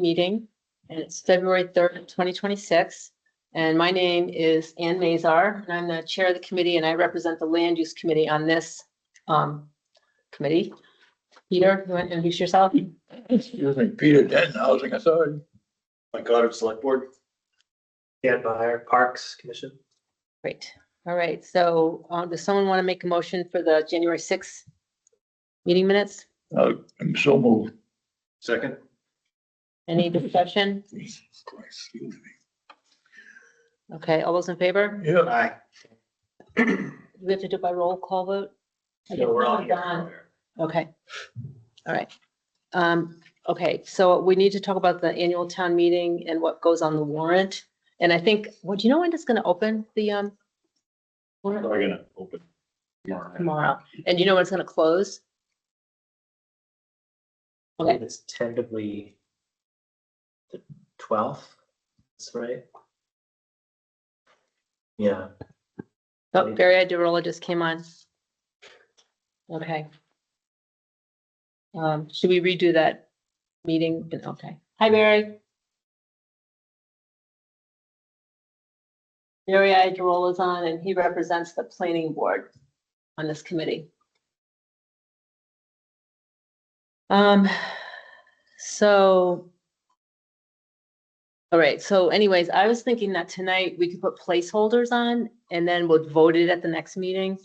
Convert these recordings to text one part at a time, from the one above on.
meeting, and it's February 3rd, 2026. And my name is Ann Mazar, and I'm the chair of the committee, and I represent the Land Use Committee on this committee. Peter, you want to introduce yourself? Excuse me, Peter Denton, Housing Authority. My God, Select Board. Dan Byer, Parks Commission. Great. All right. So does someone want to make a motion for the January 6th meeting minutes? I'm so moved. Second. Any discussion? Jesus Christ, excuse me. Okay. All those in favor? Yeah, Aye. Do we have to do it by roll call vote? No, we're all here. Done. Okay. All right. Okay, so we need to talk about the annual town meeting and what goes on the warrant. And I think, well, do you know when it's gonna open the warrant? We're gonna open. Tomorrow. And do you know when it's gonna close? Okay, It's tentatively the 12th. That's right. Yeah. oh, Barry Idirola just came on. Okay. Should we redo that meeting? Okay. Hi, Barry. Barry Idirola is on, and he represents the planning board on this committee. So, all right, so anyways, I was thinking that tonight we could put placeholders on and then we'll vote it at the next meeting.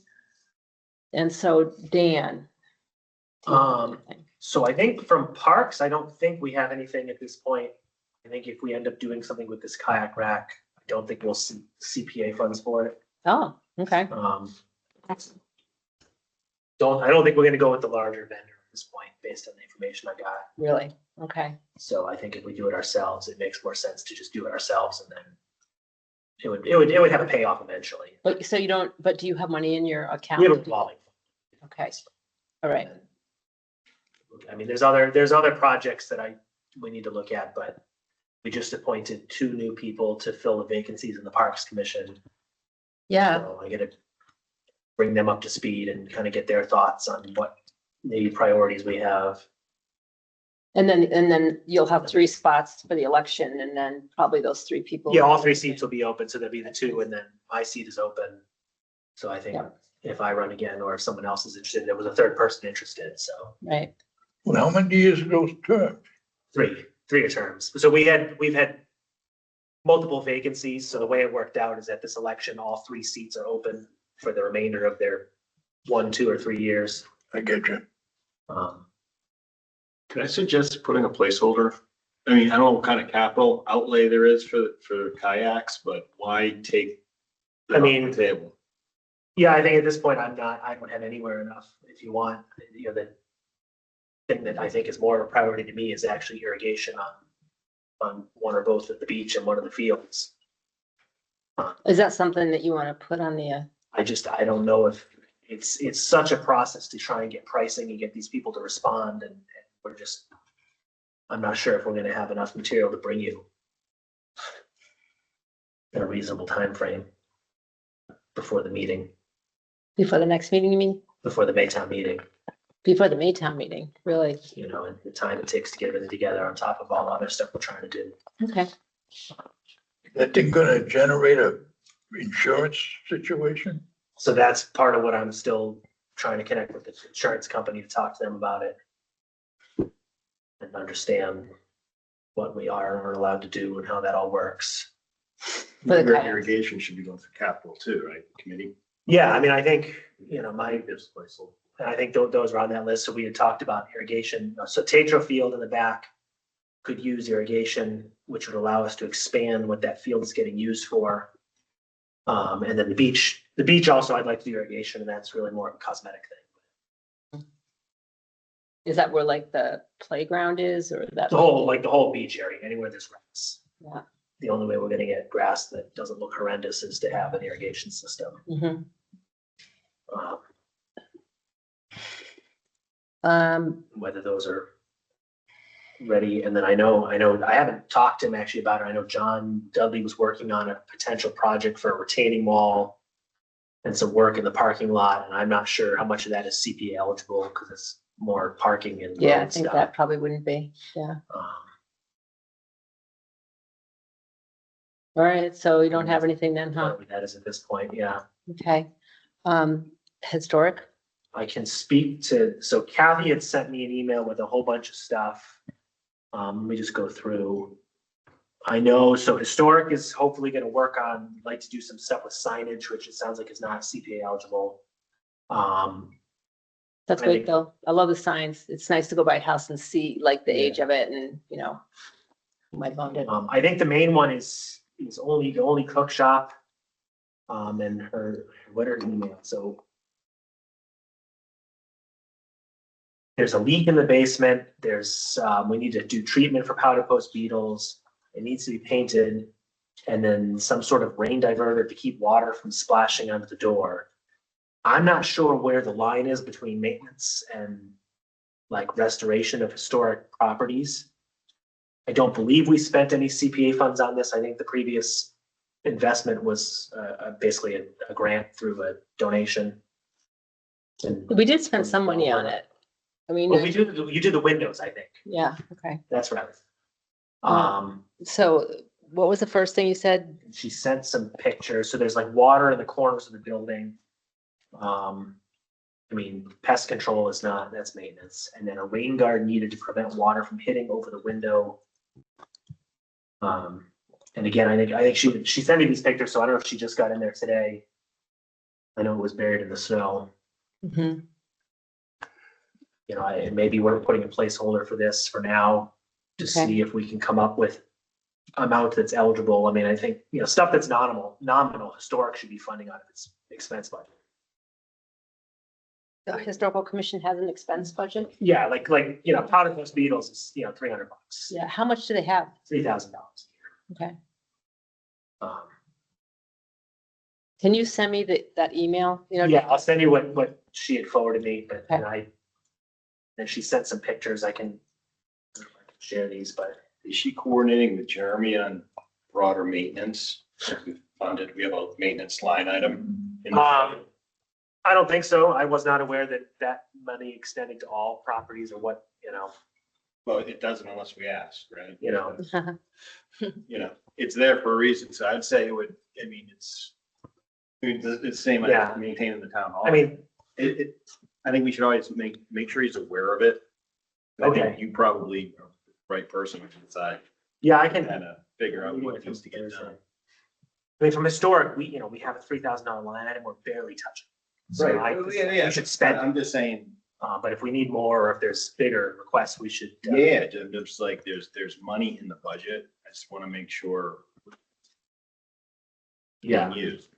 And so Dan. So I think from Parks, I don't think we have anything at this point. I think if we end up doing something with this kayak rack, I don't think we'll see CPA funds for it. Oh, okay. I don't think we're gonna go with the larger vendor at this point, based on the information I got. Really? Okay. So I think if we do it ourselves, it makes more sense to just do it ourselves, and then it would have a payoff eventually. But so you don't, but do you have money in your account? We have a revolving. Okay, all right. I mean, there's other projects that we need to look at, but we just appointed 2 new people to fill the vacancies in the Parks Commission. Yeah, So I gotta bring them up to speed and kind of get their thoughts on what the priorities we have. and then you'll have 3 spots for the election and then probably those 3 people. Yeah, all 3 seats will be open, so there'll be the 2, and then my seat is open. So I think Yeah. if I run again, or if someone else is interested, there was a 3rd person interested, so Right, well, how many years ago term? 3 terms. So we've had multiple vacancies, so the way it worked out is that this election, all 3 seats are open for the remainder of their 1, 2, or 3 years. I get you. Could I suggest putting a placeholder? I mean, I don't know what kind of capital outlay there is for kayaks, but why take that I mean, off the table? Yeah, I think at this point, I don't have anywhere enough. If you want, the thing that I think is more of a priority to me is actually irrigation on one or both of the beach and one of the fields. is that something that you want to put on the, I don't know if it's such a process to try and get pricing and get these people to respond, and I'm not sure if we're gonna have enough material to bring you in a reasonable time frame before the meeting, before the next meeting, you mean? before the Maytown meeting, Before the Maytown meeting, really? and the time it takes to get everything together on top of all the other stuff we're trying to do. Okay, That thing gonna generate a insurance situation? So that's part of what I'm still trying to connect with the insurance company to talk to them about it. And understand what we are or allowed to do and how that all works. For the Your kayaks. irrigation should be going through capital too, right? Committee. Yeah, I mean, I think, This placeholder. and I think those were on that list. So we had talked about irrigation. So Tatro Field in the back could use irrigation, which would allow us to expand what that field is getting used for. And then the beach also, I'd like to do irrigation, and that's really more of a cosmetic thing. is that where like the playground is, or that? The whole beach area, anywhere there's grass. Yeah. The only way we're gonna get grass that doesn't look horrendous is to have an irrigation system. Mhm. Whether those are ready. And then I know, I haven't talked to him actually about it. I know John Dudley was working on a potential project for a retaining wall and some work in the parking lot. And I'm not sure how much of that is CPA eligible because it's more parking and Yeah, I road think stuff. that probably wouldn't be, yeah. All right, so you don't have anything then, huh? That is at this point, yeah. Okay. Historic, I can speak to, so Kathy had sent me an email with a whole bunch of stuff. Let me just go through. I know, so historic is hopefully gonna work on, like to do some stuff with signage, which it sounds like is not CPA eligible. that's I great think- though. I love the signs. It's nice to go by house and see like the Yeah. age of it and, who might own it. I think the main one is only, the only cook shop. And what are her email, so. There's a leak in the basement, there's, we need to do treatment for powder post beetles, it needs to be painted. And then some sort of rain diverter to keep water from splashing onto the door. I'm not sure where the line is between maintenance and like restoration of historic properties. I don't believe we spent any CPA funds on this. I think the previous investment was basically a grant through a donation. And We did spend some money on it. I mean, well, you did the windows, I think. yeah, okay. That's right. So what was the first thing you said? She sent some pictures. So there's like water in the corners of the building. I mean, pest control is not, that's maintenance. And then a rain guard needed to prevent water from hitting over the window. And again, I think she sent me these pictures, so I don't know if she just got in there today. I know it was buried in the snow. Mhm. Maybe we're putting a placeholder for this for now to Okay. see if we can come up with amount that's eligible. I mean, I think, stuff that's nominal, historic should be funding out of its expense budget. The historical commission has an expense budget? Yeah, like, powder post beetles is, $300, Yeah, how much do they have? $3,000. Okay. Um, Can you send me that email? Yeah, I'll send you what she had forwarded me, but Okay. then she sent some pictures. I can share these, but Is she coordinating with Jeremy on broader maintenance? We funded, we have a maintenance line item. in the budget. I don't think so. I was not aware that money extended to all properties or what, Well, it doesn't unless we ask, right? Okay. It's there for a reason. So I'd say it would, it's the same Yeah. as maintaining the town hall. I mean, I think we should always make sure he's aware of it. I think Okay. you probably are the right person to decide, yeah, I can. kind of figure out what needs to get done. I mean, from historic, we have a $3,000 line item, we're barely touching. So we should spend, I'm just saying, but if we need more, or if there's bigger requests, we should. yeah, just like there's money in the budget. I just want to make sure Yeah, being used.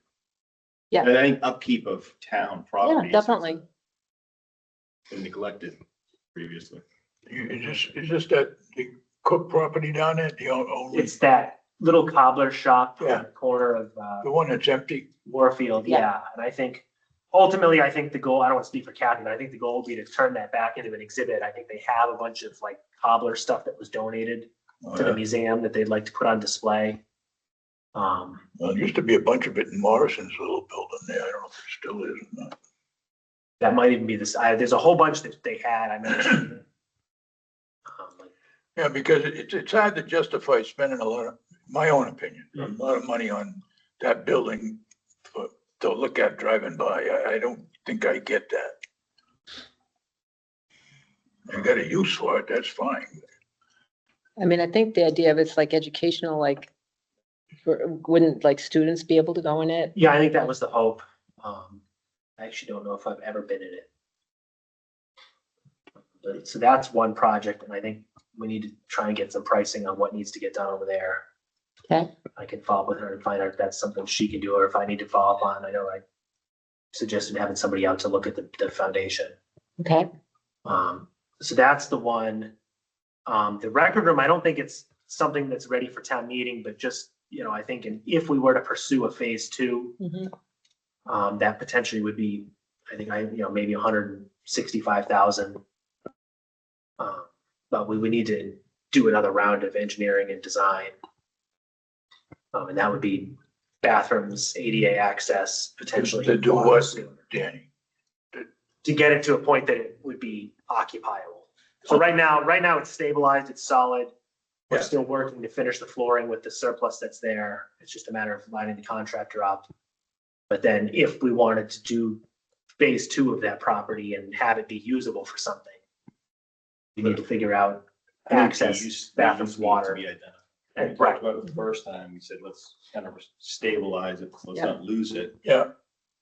Yeah. And I think upkeep of town properties. Yeah, definitely. Been neglected previously. Is this that the Cook property down there, the only, it's that little cobbler shop on Yeah. the corner of the one that's empty? Warfield, Yeah. yeah, and I think ultimately, I think the goal, I don't want to speak for Kathy, but I think the goal would be to turn that back into an exhibit. I think they have a bunch of like cobbler stuff that was donated to the museum that they'd like to put on display. Well, there used to be a bunch of it in Morrison's little building there. I don't know if it still is or not. That might even be this, there's a whole bunch that they had, I mentioned. Yeah, because it's hard to justify spending my own opinion, a lot of money on that building to look at driving by. I don't think I get that. I got a use for it, that's fine. I mean, I think the idea of it's like educational, like, wouldn't like students be able to go in it? Yeah, I think that was the hope. I actually don't know if I've ever been in it. But, so that's one project, and I think we need to try and get some pricing on what needs to get done over there. Okay. I can follow up with her and find out if that's something she can do, or if I need to follow up on. I know I suggested having somebody out to look at the foundation. Okay. So that's the one. The record room, I don't think it's something that's ready for town meeting, but just, I think if we were to pursue a phase 2, Mhm. that potentially would be, I think maybe 165,000. But we would need to do another round of engineering and design. And that would be bathrooms, ADA access, potentially. To do water, what, sewer. Danny? To get it to a point that it would be occupiable. So right now it's stabilized, it's solid. We're Yeah. still working to finish the flooring with the surplus that's there. It's just a matter of lining the contractor up. But then if we wanted to do phase 2 of that property and have it be usable for something, we need to figure out access, bathrooms, water. And we talked about it the first time, we said, let's kind of stabilize it, let's Yeah. not lose it. Yeah,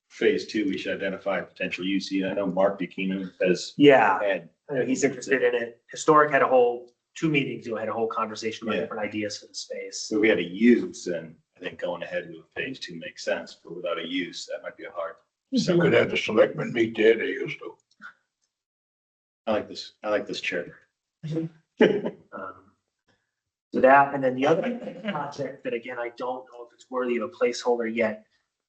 Phase 2, we should identify potential use. I know Mark Buchanan has Yeah, had, I know he's interested in it. Historic had a whole, 2 meetings ago, had a whole conversation about Yeah. different ideas for the space. so we had a use, then I think going ahead with phase 2 makes sense, but without a use, that might be a hard. you could have the selectmen meet there, they used to. I like this chair. So that, and then the other project that again, I don't know if it's worthy of a placeholder yet.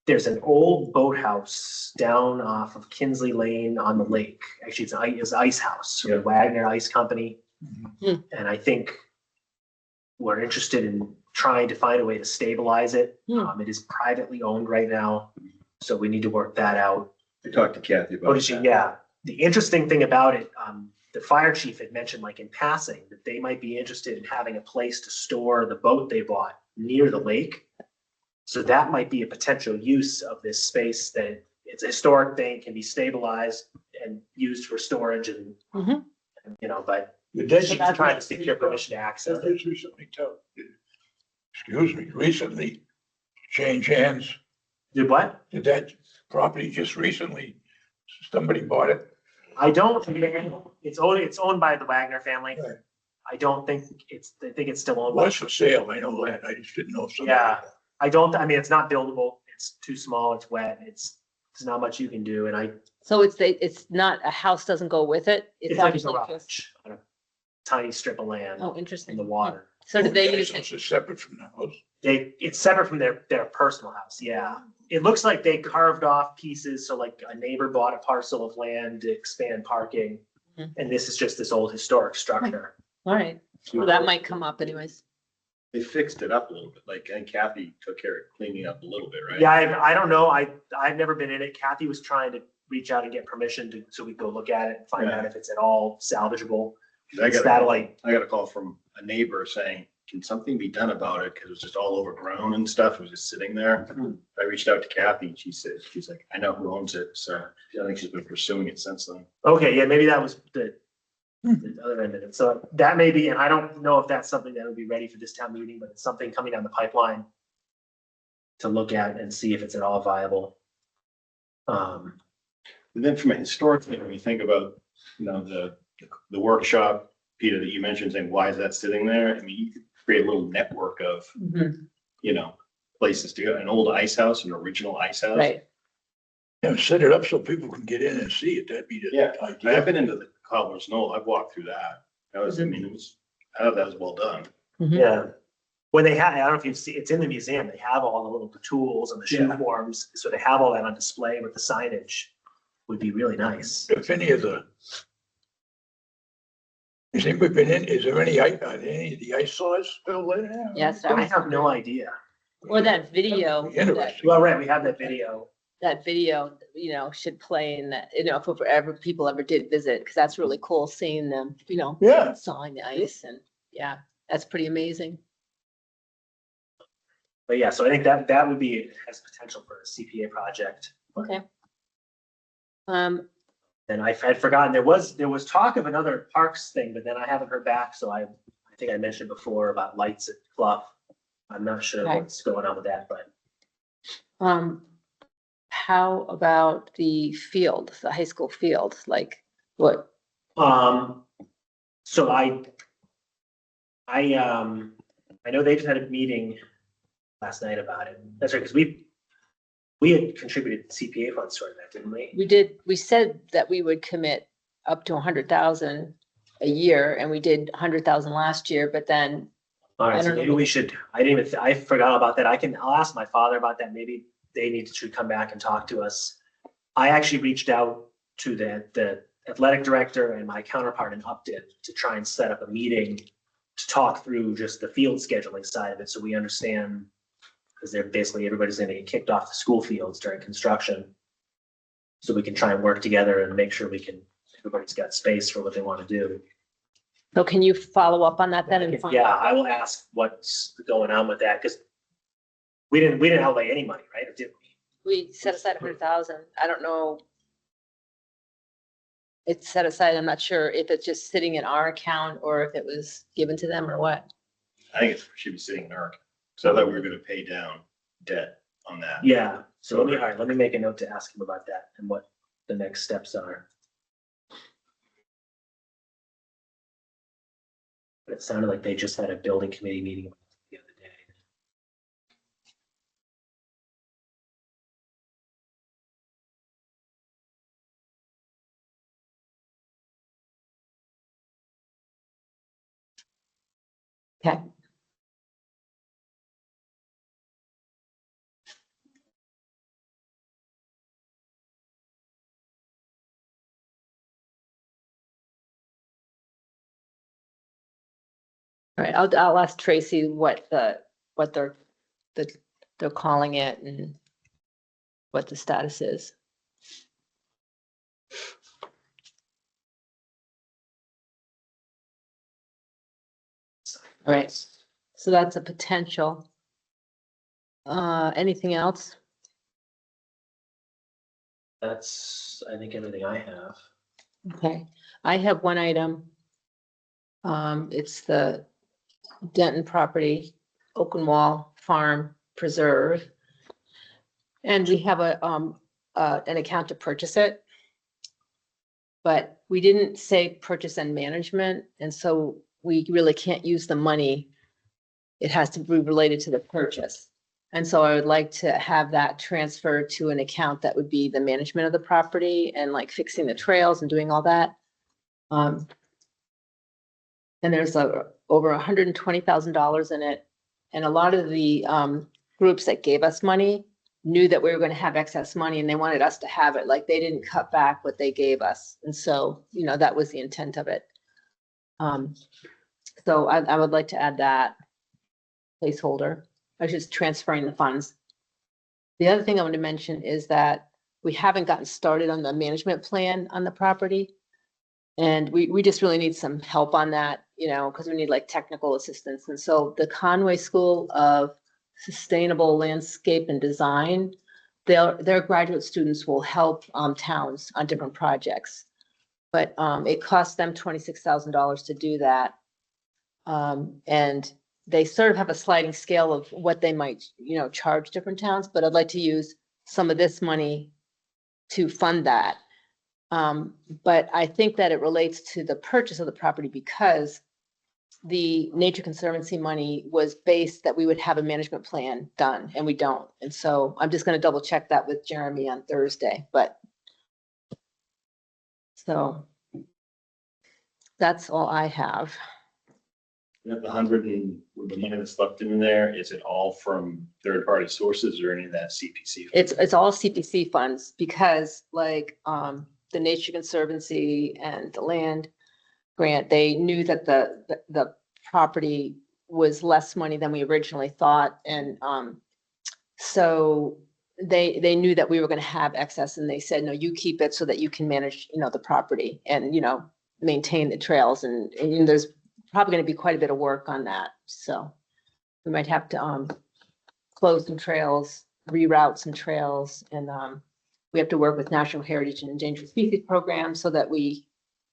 There's an old boathouse down off of Kinsley Lane on the lake. Actually, it's an ice house, from the Wagner Ice Company. Hmm. And I think we're interested in trying to find a way to stabilize it. Hmm. It is privately owned right now, so we need to work that out. I talked to Kathy Oh, about did she? that. Yeah. The interesting thing about it, the fire chief had mentioned like in passing that they might be interested in having a place to store the boat they bought near the lake. So that might be a potential use of this space, that it's a historic thing, can be stabilized and used for storage and, Mhm. you know, but Did they she's trying to secure permission to access Did it. this recently recently change hands? Did what? Did that property just recently, somebody bought it? I don't, it's owned by the Wagner family. Right. I don't think I think it's still It owned by. was for sale, I know that, I just didn't know if somebody. Yeah. I mean, it's not buildable. It's too small. It's wet. There's not much you can do. And So it's not, a house doesn't go with it? it's like a actually garage just- on a tiny strip of land Oh, in interesting. the water. So did they use It's it? separate from the house. It's separate from their personal house. Yeah. It looks like they carved off pieces. So like a neighbor bought a parcel of land to expand parking. Mhm. And this is just this old historic structure. All right, well, that might come up anyways. They fixed it up a little bit, like, and Kathy took care of cleaning up a little bit, right? Yeah, I don't know. I've never been in it. Kathy was trying to reach out and get permission so we could go look at it and find Yeah. out if it's at all salvageable. I It's got satellite. a call from a neighbor saying, can something be done about it? Cause it was just all overgrown and stuff. It was just sitting there. I reached out to Kathy and she's like, I know who owns it. So I think she's been pursuing it since then. Okay, yeah, maybe that was the other end of it. So that may be, and I don't know if that's something that would be ready for this town meeting, but it's something coming down the pipeline to look at and see if it's at all viable. And then from a historic thing, when you think about, the workshop, Peter, that you mentioned saying, why is that sitting there? I mean, you could create a little network of, places to go, an old ice house, an original ice house. Right, And set it up so people can get in and see it, that'd be the Yeah, I've idea. been into the Cobbler's Knoll. I've walked through that. I thought that was well done. Mhm. Yeah. When they have, I don't know if you see, it's in the museum. They have all the little tools and the shoe Yeah. forms. So they have all that on display with the signage. Would be really nice. If any of the. Has anybody been in, is there any of the ice saws still there? yes, I have no idea. or that video, that, Interesting. Well, right, we have that video. that video, should play in that, if ever people ever did visit, because that's really cool seeing them, Yeah. sawing the ice and, yeah, that's pretty amazing. But yeah, so I think that would be, has potential for a CPA project. Okay. And I had forgotten, there was talk of another parks thing, but then I haven't heard back, so I think I mentioned before about lights at Clough. I'm not sure Okay. what's going on with that, but How about the field, the high school field, like what? so I know they just had a meeting last night about it. That's right, because we had contributed CPA funds toward that, didn't we? We said that we would commit up to 100,000 a year, and we did 100,000 last year, but then, All I right, so don't know. maybe we should, I forgot about that. I'll ask my father about that. Maybe they should come back and talk to us. I actually reached out to the athletic director and my counterpart in Upton to try and set up a meeting to talk through just the field scheduling side of it, so we understand, because everybody's gonna get kicked off the school fields during construction. So we can try and work together and make sure everybody's got space for what they want to do. So can you follow up on that then and find Yeah, out? I will ask what's going on with that, because we didn't outlay any money, right? Or did we? We set aside 100,000. I don't know. It's set aside. I'm not sure if it's just sitting in our account or if it was given to them or what. I think it should be sitting in our, so I thought we were gonna pay down debt on that. Yeah, so all right, let me make a note to ask him about that and what the next steps are. But it sounded like they just had a building committee meeting the other day. Okay. All right, I'll ask Tracy what they're calling it and what the status is. All right, so that's a potential. Anything else? That's, I think, everything I have. Okay, I have one item. It's the Denton property, Oakenwall Farm Preserve. And we have an account to purchase it. But we didn't say purchase and management, and so we really can't use the money. It has to be related to the purchase. And so I would like to have that transferred to an account that would be the management of the property and like fixing the trails and doing all that. And there's over $120,000 in it. And a lot of the groups that gave us money knew that we were going to have excess money and they wanted us to have it. Like they didn't cut back what they gave us. And so, that was the intent of it. So I would like to add that placeholder. I was just transferring the funds. The other thing I want to mention is that we haven't gotten started on the management plan on the property. And we just really need some help on that, because we need like technical assistance. And so the Conway School of Sustainable Landscape and Design, their graduate students will help towns on different projects. But it costs them $26,000 to do that. And they sort of have a sliding scale of what they might, charge different towns, but I'd like to use some of this money to fund that. But I think that it relates to the purchase of the property because the Nature Conservancy money was based that we would have a management plan done and we don't. And so I'm just going to double check that with Jeremy on Thursday, but so that's all I have. You have the 100 and with the money that's left in there, is it all from third-party sources or any of that CPC? It's all CPC funds because like the Nature Conservancy and the land grant, they knew that the property was less money than we originally thought. And so they knew that we were going to have excess and they said, no, you keep it so that you can manage, the property and, maintain the trails. And there's probably going to be quite a bit of work on that. So we might have to close some trails, reroute some trails, and we have to work with National Heritage and Endangered Species Program so that we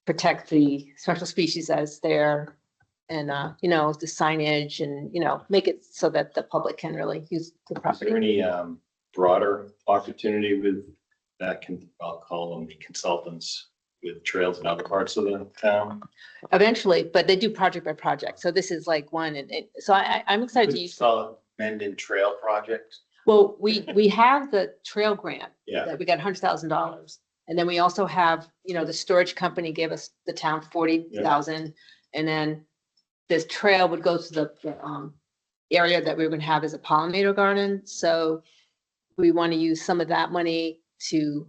protect the special species as there and, the signage and, make it so that the public can really use the Is property. there any broader opportunity with that, I'll call them the consultants with trails in other parts of the town? Eventually, but they do project by project. So this is like one, and so I'm excited to use. Mendon Trail Project? Well, we have the trail grant. Yeah. That we got $100,000. And then we also have, the storage company gave us the town 40,000. And then this trail would go to the area that we were going to have as a pollinator garden. So we want to use some of that money to,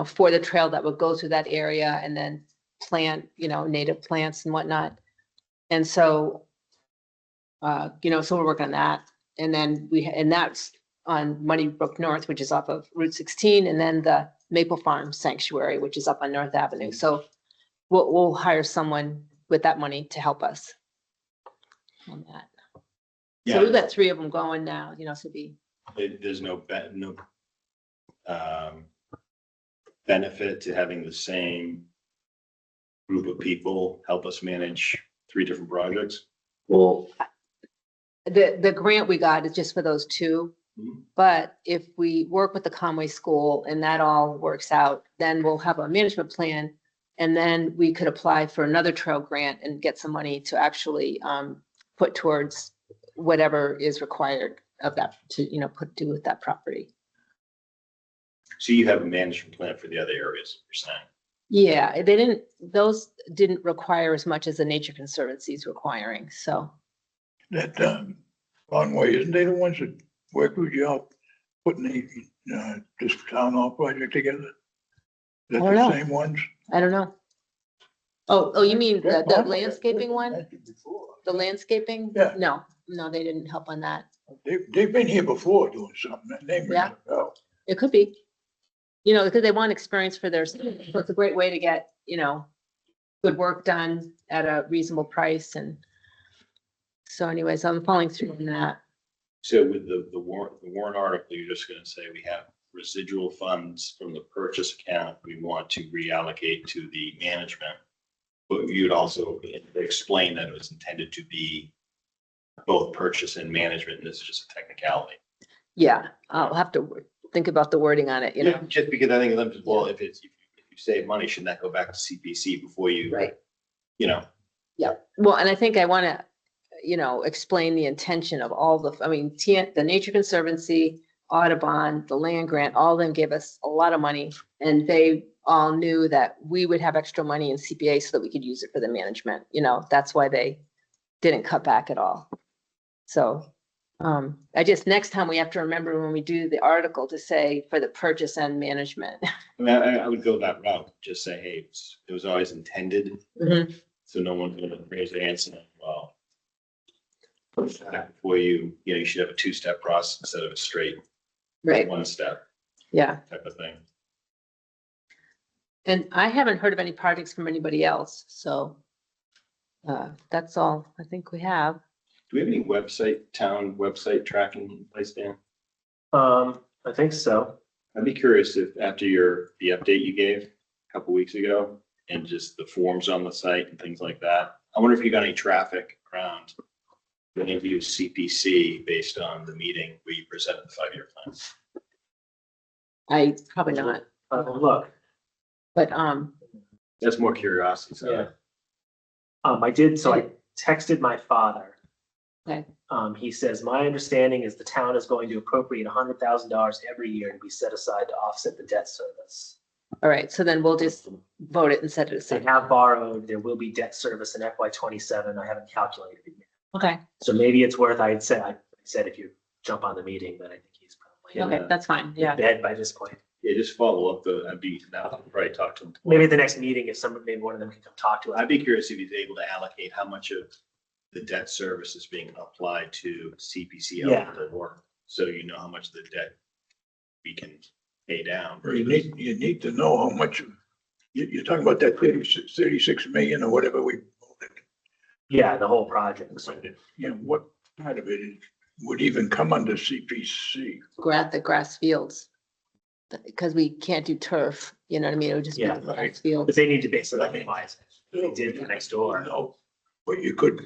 for the trail that would go through that area and then plant, native plants and whatnot. And so, so we're working on that. And then and that's on Muddy Brook North, which is off of Route 16, and then the Maple Farm Sanctuary, which is up on North Avenue. So we'll hire someone with that money to help us on that. So Yeah, we've got 3 of them going now, so it'd be, there's no benefit to having the same group of people help us manage 3 different projects. well, the grant we got is just for those 2. Mhm. But if we work with the Conway School and that all works out, then we'll have a management plan. And then we could apply for another trail grant and get some money to actually put towards whatever is required of that to, do with that property. So you have a management plan for the other areas, you're saying? Yeah, those didn't require as much as the Nature Conservancy is requiring, so. That, Conway, isn't they the ones that worked with you out putting this town hall project together? Is that I don't the know. same ones? I don't know. Oh, you mean the Conway, landscaping one? that's before. The landscaping? Yeah. No, they didn't help on that. They've been here before doing something. That name rings a bell. It could be. Because they want experience for their, so it's a great way to get, good work done at a reasonable price. And so anyways, I'm following through on that. So with the warrant article, you're just gonna say we have residual funds from the purchase account we want to reallocate to the management. But you'd also explain that it was intended to be both purchase and management, and this is just a technicality. Yeah, I'll have to think about the wording on it, Yeah, just because I think, well, if you save money, shouldn't that go back to CPC before you? Right. Yeah. Well, and I think I want to, explain the intention of all the Nature Conservancy, Audubon, the land grant, all of them gave us a lot of money. And they all knew that we would have extra money in CPA so that we could use it for the management. That's why they didn't cut back at all. So next time we have to remember when we do the article to say for the purchase and management. I mean, I would go that route, just say, hey, it was always intended, Mhm. so no one's gonna raise their hand saying, well, before you should have a 2-step process instead of a straight Right, 1-step yeah. type of thing. And I haven't heard of any projects from anybody else, so that's all I think we have. Do we have any town website tracking in place, Dan? I think so. I'd be curious if after the update you gave a couple weeks ago and just the forms on the site and things like that, I wonder if you got any traffic around any of you CPC based on the meeting where you presented the 5-year plan. I probably not, Look, but That's more curiosity. So yeah. I did, so I texted my father. Okay. He says, my understanding is the town is going to appropriate $100,000 every year to be set aside to offset the debt service. all right, so then we'll just vote it and set it They aside. have borrowed, there will be debt service in FY27. I haven't calculated it yet. Okay, So maybe it's worth, I said if you jump on the meeting, but I think he's probably okay, that's fine, in yeah. bed by this point. yeah, just follow up. I'll probably talk to him. Maybe at the next meeting, if maybe one of them can come talk to us. I'd be curious if he's able to allocate how much of the debt service is being applied to CPC or so you know how much of the debt we can pay down. You need to know how much, you're talking about that 36 million or whatever we, Yeah, the whole project. So what part of it would even come under CPC? The grass fields. Because we can't do turf, you know what I mean? It would just be Yeah, the grass but fields. they need to basically minimize it. They did for next door. No, but you could,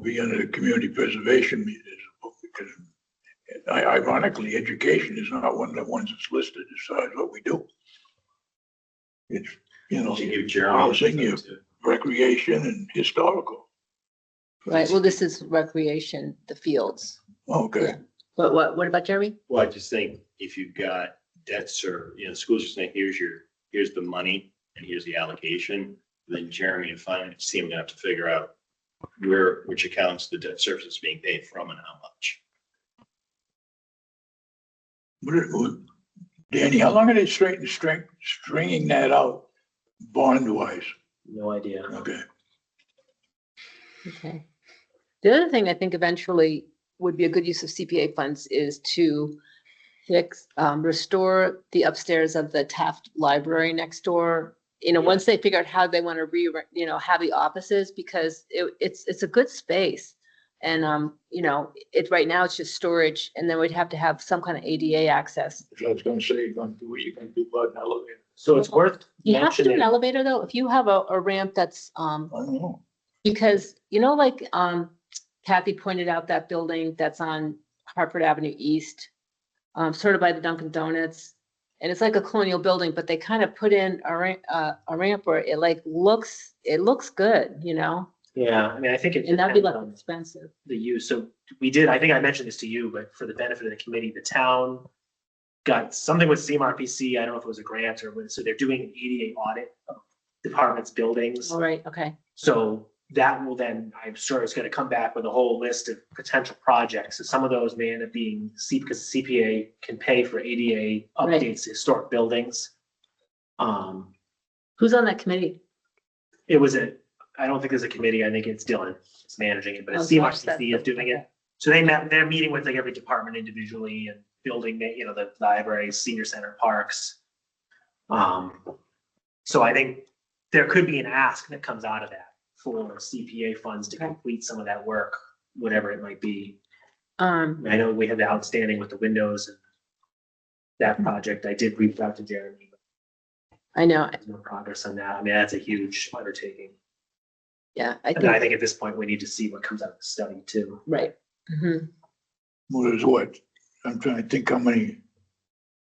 be under the community preservation because ironically, education is not one of the ones that's listed as far as what we do. It's, housing, recreation and historical. Right, well, this is recreation, the fields. Okay. But what about Jeremy? Well, I just think if you've got debt service, the schools are saying, here's the money and here's the allocation. Then Jeremy and finance team are gonna have to figure out which accounts the debt service is being paid from and how much. Danny, how long are they stringing that out bond wise? No idea. Okay. Okay. The other thing I think eventually would be a good use of CPA funds is to restore the upstairs of the Taft Library next door you know, once they figure out how they want to have the offices, because it's a good space. And, you know, right now it's just storage, and then we'd have to have some kind of ADA access. So I was gonna say, you're gonna do what you can do about an elevator. So it's worth You have to do an mentioning, elevator though, if you have a ramp that's, I don't know. because, you know, like, Kathy pointed out that building that's on Hartford Avenue East, sort of by the Dunkin' Donuts. And it's like a colonial building, but they kind of put in a ramp where it like it looks good, you know? yeah, I mean, I think it And that'd be depends less on expensive. the use. So I think I mentioned this to you, but for the benefit of the committee, the town got something with CMRPC. I don't know if it was a grant or what. So they're doing an ADA audit of departments' buildings. All right, okay. So that will then, I'm sure it's gonna come back with a whole list of potential projects. So some of those may end up being because CPA can pay for ADA Right. updates to historic buildings. Who's on that committee? I don't think there's a committee. I think it's Dylan is managing it, but it's Oh, gosh, CMRPC is doing okay. it. So they're meeting with like every department individually and building, you know, the library, senior center, parks. So I think there could be an ask that comes out of that for CPA funds to Okay. complete some of that work, whatever it might be. Um, I mean, I know we had the outstanding with the windows and that project. I did reach out to Jeremy, but I know, there's no progress on that. I mean, that's a huge undertaking. yeah, I And I think, think at this point, we need to see what comes out of the study too. right. Mhm. Well, there's what? I'm trying to think how many,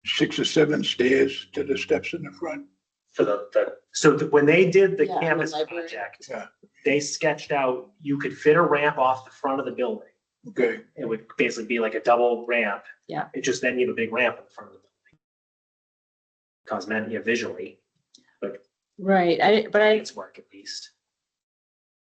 6 or 7 stairs to the steps in the front. For when they did the Yeah, and the campus library. project, Yeah, they sketched out, you could fit a ramp off the front of the building. okay. It would basically be like a double ramp. Yeah. It just then you have a big ramp in the front of the building. Cosmetic, yeah, visually, Right, but it's work at least.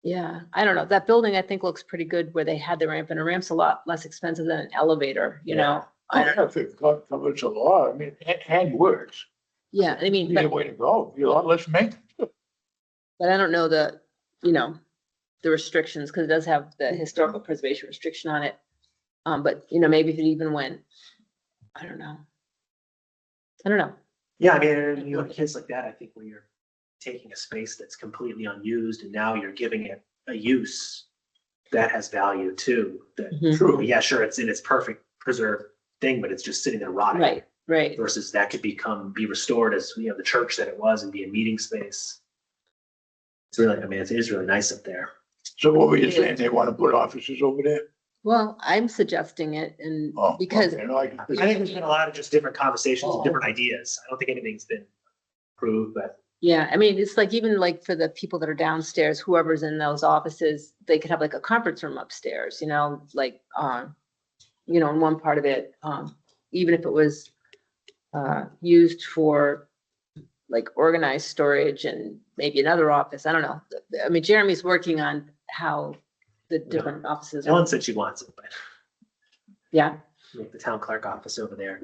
yeah, I don't know. That building I think looks pretty good where they had the ramp, and a ramp's a lot less expensive than an elevator, you know? I don't know if it covers a lot. I mean, hand works. Yeah, I mean, Be the way to go. Be a lot less maintenance. but I don't know the restrictions, because it does have the historical preservation restriction on it. But you know, maybe if it even went, I don't know. Yeah, I mean, you have kids like that, I think, where you're taking a space that's completely unused and now you're giving it a use that has value too. That, Mhm. True. yeah, sure, it's in its perfect preserved thing, but it's just sitting there rotting. Right. Versus that could be restored as, you know, the church that it was and be a meeting space. It's really, I mean, it is really nice up there. So what were you saying? They want to put offices over there? Well, I'm suggesting it, and Oh, because, okay, no, I I think there's been a lot of just different conversations, Oh. different ideas. I don't think anything's been approved, but yeah, I mean, it's like even like for the people that are downstairs, whoever's in those offices, they could have like a conference room upstairs, you know, like, you know, in one part of it, even if it was used for like organized storage and maybe another office, I don't know. I mean, Jeremy's working on how the different offices. Ellen said she wants it, but Yeah. make the town clerk office over there.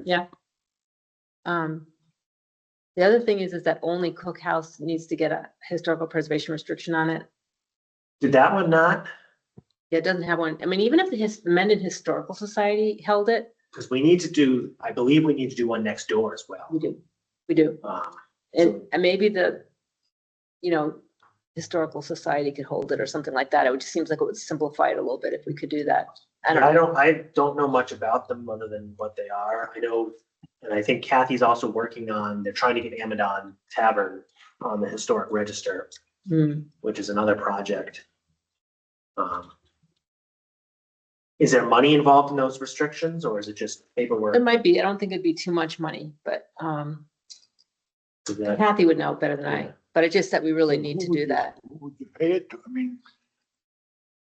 The other thing is that only Cookhouse needs to get a historical preservation restriction on it. Did that one not? Yeah, it doesn't have one. I mean, even if the Mendon Historical Society held it, Because I believe we need to do one next door as well. we do. Um, And maybe you know, Historical Society could hold it or something like that. It just seems like it would simplify it a little bit if we could do that. I don't know. I don't know much about them other than what they are. I know, and I think Kathy's also working on, they're trying to get Amadon Tavern on the historic register, Hmm. which is another project. Is there money involved in those restrictions or is it just paperwork? There might be. I don't think it'd be too much money, but Is that- Kathy would know better than I. Yeah. But it's just that we really need to do that. Who would you pay it to? I mean.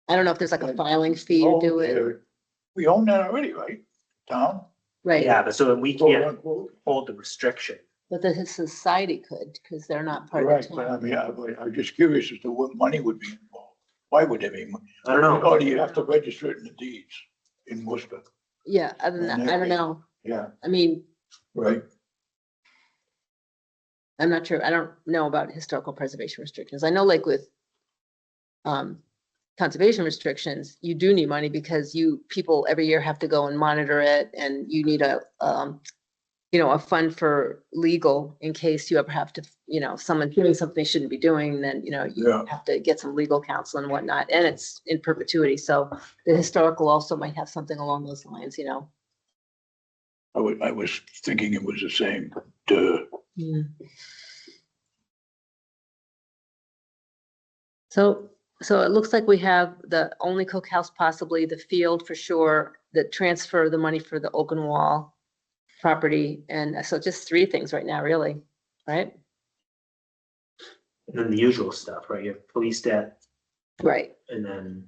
I don't know if there's like a filing fee to do it. We own that already, right? Town? Right. Yeah, but so then we Quote, can't unquote. hold the restriction. But the society could, because they're not part of Right, the but I town. mean, I'm just curious as to what money would be involved. Why would there be money? I don't know. Or do you have to register it in the deeds in Worcester? Yeah, other than that, I don't know. Yeah, I mean, right. I'm not sure. I don't know about historical preservation restrictions. I know like with conservation restrictions, you do need money because people every year have to go and monitor it, and you need a fund for legal in case you ever have to, someone doing something they shouldn't be doing, then, you Yeah. have to get some legal counsel and whatnot, and it's in perpetuity. So the historical also might have something along those lines, I was thinking it was the same. So it looks like we have the only cookhouse, possibly the field for sure, the transfer, the money for the open wall property. And so just three things right now, really, right? And then the usual stuff, right? You have police debt, Right, and then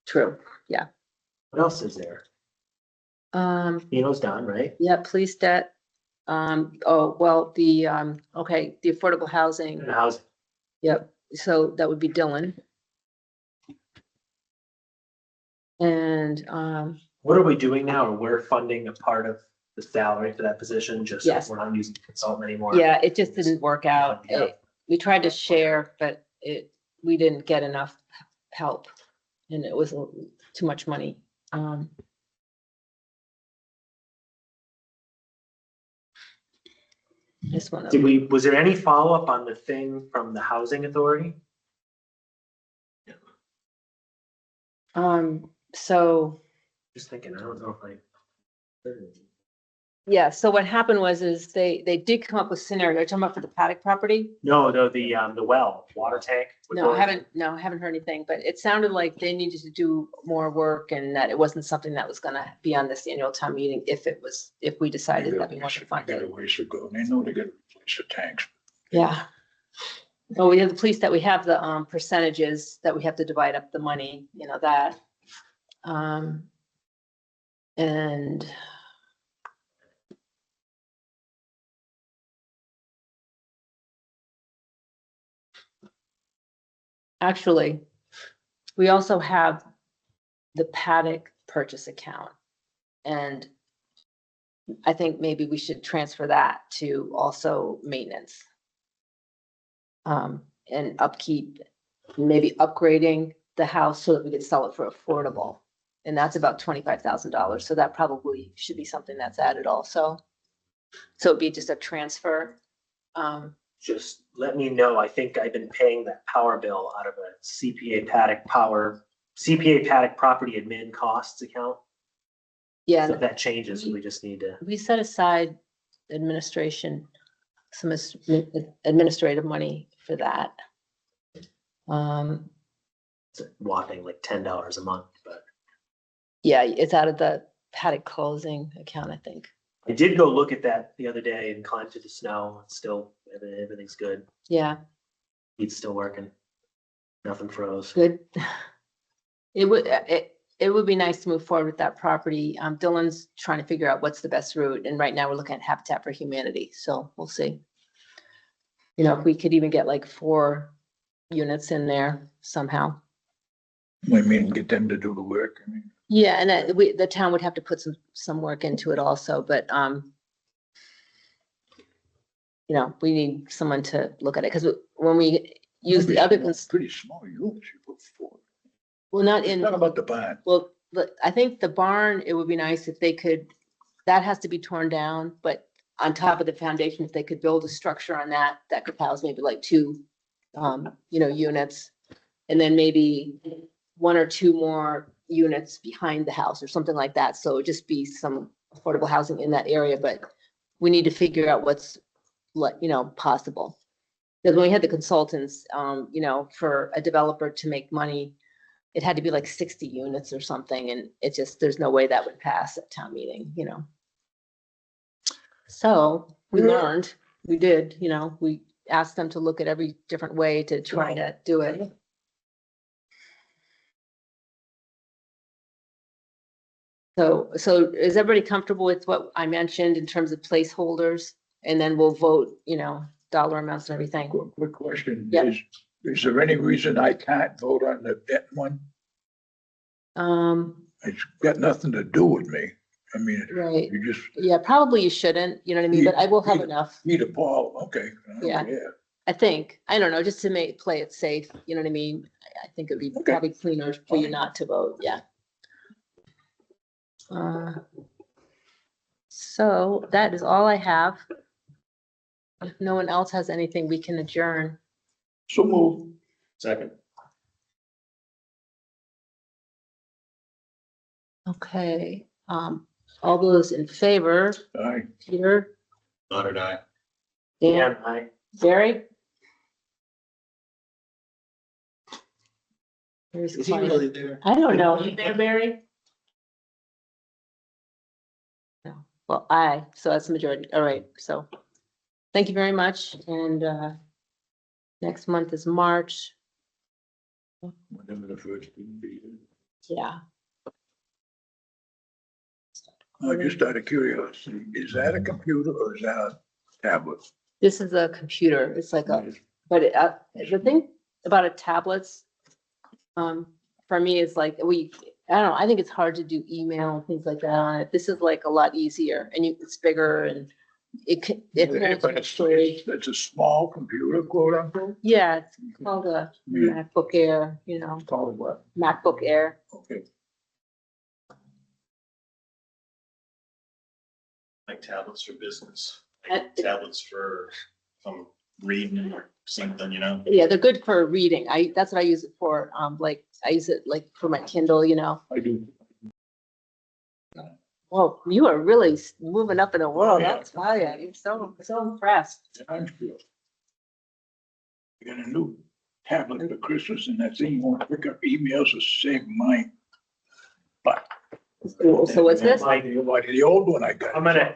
true. what else is there? Done, right? Yeah, police debt. Well, the affordable housing. And housing. Yep, so that would be Dylan. And, What are we doing now? Or we're funding a part of the salary for that position, just so Yes. we're not using the consultant anymore? yeah, it just didn't work out. Yeah. We tried to share, but we didn't get enough help, and it was too much money. This one. Was there any follow-up on the thing from the housing authority? So, Just thinking, I don't know if I. yeah, so what happened is they did come up with scenario. You're talking about for the paddock property? No, the well, water tank. No, I haven't heard anything, but it sounded like they needed to do more work and that it wasn't something that was gonna be on this annual town meeting if we decided that we wanted to fund Got a it. ways to go. They know they got to replace the tanks. Yeah. Oh, we have the police that we have the percentages that we have to divide up the money, that. And actually, we also have the paddock purchase account. And I think maybe we should transfer that to also maintenance. And upkeep, maybe upgrading the house so that we could sell it for affordable. And that's about $25,000. So that probably should be something that's added also. So it'd be just a transfer. Just let me know. I think I've been paying that power bill out of a CPA paddock property admin costs account. Yeah, So if that changes, we just need to. we set aside some administrative money for that. It's a whopping like $10 a month, but Yeah, it's out of the paddock closing account, I think. I did go look at that the other day and climb through the snow. It's still, everything's good. Yeah, It's still working. Nothing froze. good. It would be nice to move forward with that property. Dylan's trying to figure out what's the best route, and right now we're looking at Habitat for Humanity, so we'll see. If we could even get like 4 units in there somehow. I mean, get them to do the work. I mean, Yeah, and that the town would have to put some work into it also, but we need someone to look at it, because when we use the other, pretty small units you put forward. well, not in. Talk about the barn. Well, I think the barn, it would be nice if they could, that has to be torn down, but on top of the foundation, if they could build a structure on that could house maybe like 2, units. And then maybe 1 or 2 more units behind the house or something like that. So it'd just be some affordable housing in that area, but we need to figure out what's possible. Because when we had the consultants, for a developer to make money, it had to be like 60 units or something, and there's no way that would pass at town meeting, So we learned, we did, we asked them to look at every different way to try to do it. So is everybody comfortable with what I mentioned in terms of placeholders? And then we'll vote, dollar amounts and everything. Quick question. Yep. Is there any reason I can't vote on the debt one? It's got nothing to do with me. I mean, Right. you just Yeah, probably you shouldn't, you know what I mean? But I will have enough, need a ball. Okay. Yeah. I think. I don't know, just to play it safe, you know what I mean? I think it'd be Okay. probably cleaner for you not to vote, yeah. So that is all I have. If no one else has anything, we can adjourn. So move. Second. Okay, all those in favor, Aye. Peter, Not or die. Dan, I, Barry? There's Is he quiet. really there? I don't know. You there, Barry? No. Well, aye, so that's the majority. All right, so thank you very much. And next month is March. Whatever the first thing be. Yeah. Just out of curiosity, is that a computer or is that a tablet? This is a computer. It's like a, but the thing about a tablets, for me is like I don't know, I think it's hard to do email and things like that on it. This is like a lot easier and it's bigger and it can, it holds But more storage. it's a small computer, quote unquote. Yeah, it's called a MacBook Air, you know, It's called what? MacBook Air. Okay. Like tablets for business, Uh, tablets for some reading or something, you know? Yeah, they're good for reading. That's what I use it for. Like I use it like for my Kindle, you know. I do. Well, you are really moving up in the world. Yeah. That's why I'm so impressed. I'm sure. I got a new tablet for Christmas and that thing won't pick up emails the same mine. But. So what's this? The old one I got. I'm gonna